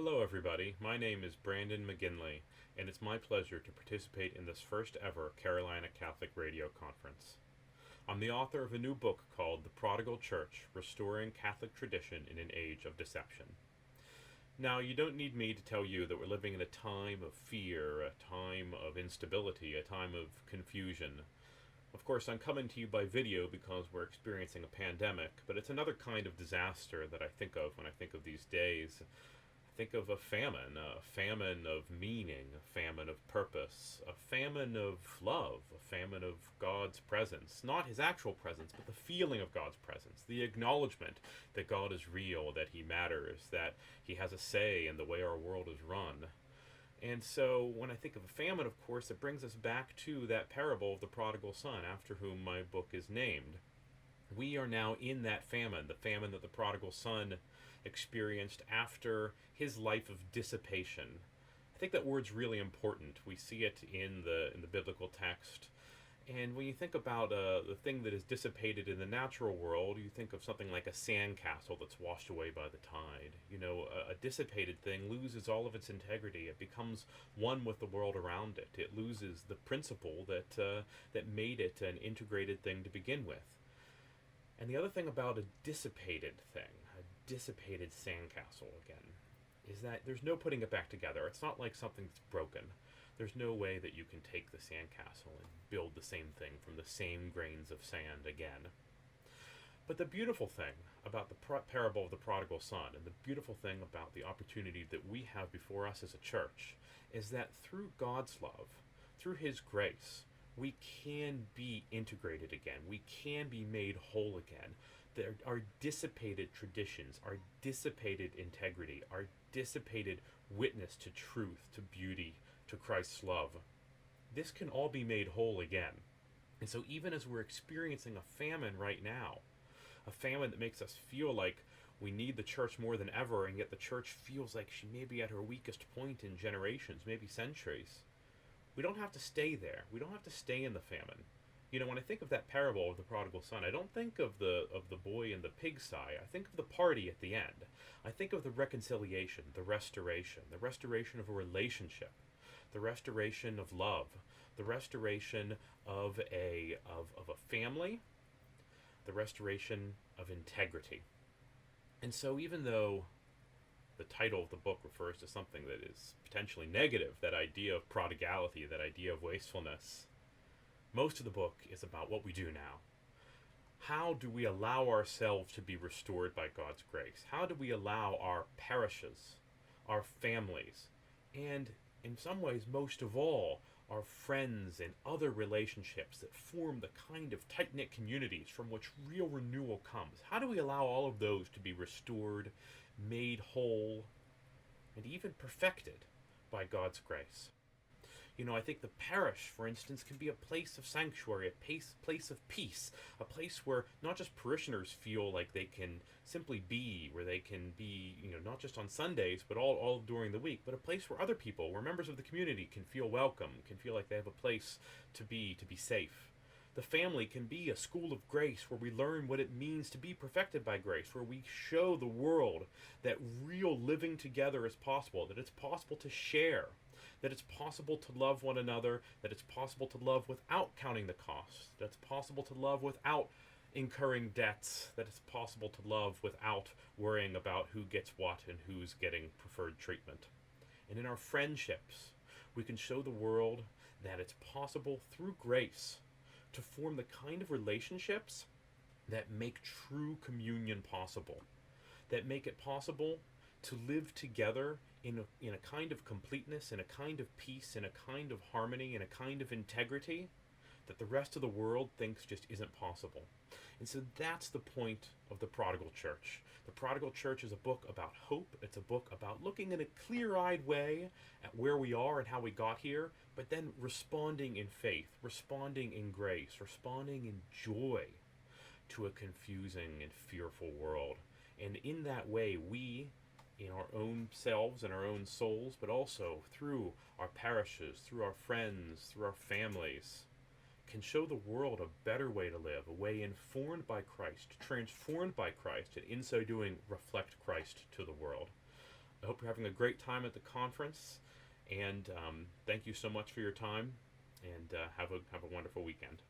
Hello, everybody. My name is Brandon McGinley, and it's my pleasure to participate in this first ever Carolina Catholic Radio Conference. I'm the author of a new book called The Prodigal Church Restoring Catholic Tradition in an Age of Deception. Now, you don't need me to tell you that we're living in a time of fear, a time of instability, a time of confusion. Of course, I'm coming to you by video because we're experiencing a pandemic, but it's another kind of disaster that I think of when I think of these days. Think of a famine of meaning, a famine of purpose, a famine of love, a famine of God's presence. Not his actual presence, but the feeling of God's presence, the acknowledgement that God is real, that he matters, that he has a say in the way our world is run. And so when I think of a famine, of course, it brings us back to that parable of the prodigal son, after whom my book is named. We are now in that famine, the famine that the prodigal son experienced after his life of dissipation. I think that word's really important. We see it in the biblical text. And when you think about the thing that is dissipated in the natural world, you think of something like a sandcastle that's washed away by the tide. You know, a dissipated thing loses all of its integrity. It becomes one with the world around it. It loses the principle that made it an integrated thing to begin with. And the other thing about a dissipated thing, a dissipated sandcastle again, is that there's no putting it back together. It's not like something's broken. There's no way that you can take the sandcastle and build the same thing from the same grains of sand again. But the beautiful thing about the parable of the prodigal son, and the beautiful thing about the opportunity that we have before us as a church, is that through God's love, through his grace, we can be integrated again. We can be made whole again. Our dissipated traditions, our dissipated integrity, our dissipated witness to truth, to beauty, to Christ's love, this can all be made whole again. And so even as we're experiencing a famine right now, a famine that makes us feel like we need the church more than ever, and yet the church feels like she may be at her weakest point in generations, maybe centuries, we don't have to stay there. We don't have to stay in the famine. You know, when I think of that parable of the prodigal son, I don't think of the boy in the pigsty. I think of the party at the end. I think of the reconciliation, the restoration of a relationship, the restoration of love, the restoration of a family, the restoration of integrity. And so even though the title of the book refers to something that is potentially negative, that idea of prodigality, that idea of wastefulness, most of the book is about what we do now. How do we allow ourselves to be restored by God's grace? How do we allow our parishes, our families, and in some ways, most of all, our friends and other relationships that form the kind of tight-knit communities from which real renewal comes? How do we allow all of those to be restored, made whole, and even perfected by God's grace? You know, I think the parish, for instance, can be a place of sanctuary, a place of peace, a place where not just parishioners feel like they can simply be, where they can be, you know, not just on Sundays, but all during the week, but a place where other people, where members of the community can feel welcome, can feel like they have a place to be safe. The family can be a school of grace where we learn what it means to be perfected by grace, where we show the world that real living together is possible, that it's possible to share, that it's possible to love one another, that it's possible to love without counting the cost, that it's possible to love without incurring debts, that it's possible to love without worrying about who gets what and who's getting preferred treatment. And in our friendships, we can show the world that it's possible through grace to form the kind of relationships that make true communion possible, that make it possible to live together in a kind of completeness, in a kind of peace, in a kind of harmony, in a kind of integrity that the rest of the world thinks just isn't possible. And so that's the point of the Prodigal Church. The Prodigal Church is a book about hope. It's a book about looking in a clear-eyed way at where we are and how we got here, but then responding in faith, responding in grace, responding in joy to a confusing and fearful world. And in that way, we, in our own selves and our own souls, but also through our parishes, through our friends, through our families, can show the world a better way to live, a way informed by Christ, transformed by Christ, and in so doing reflect Christ to the world. I hope you're having a great time at the conference, and thank you so much for your time, and have a wonderful weekend.